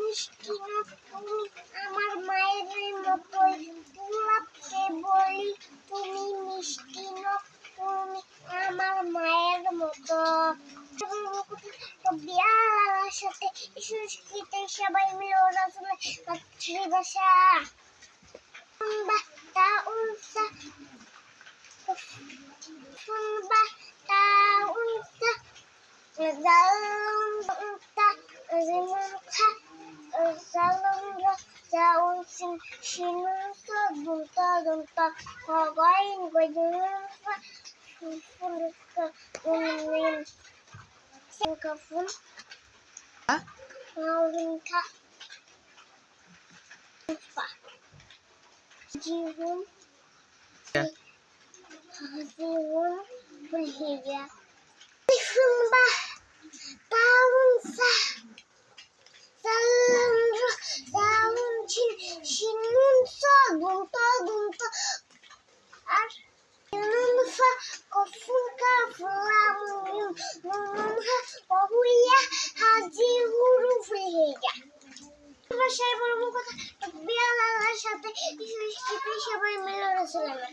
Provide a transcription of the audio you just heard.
মিষ্টি না তুমি আমার মায়ের মতোই গোলাপকে বলি তুমি মিষ্টি না তুমি আমার মায়ের মতো বিয়ার সাথে সংস্কৃতে সবাই মিলে ওরা চলে মাতৃভাষা তা উনসা ta unta zalunta zimunta zalunga zaunsin shinunta dunta hogain godunfa funka unin sinkafun maulinka fa jihun hazihun berhija Sembah tahun shinun dunta ar yunfa kofunka fulamun wahuya haji huruf berhija ভাষায় বলবো কথা বিয়ার সাথে সবাই মিলে ওরা চলে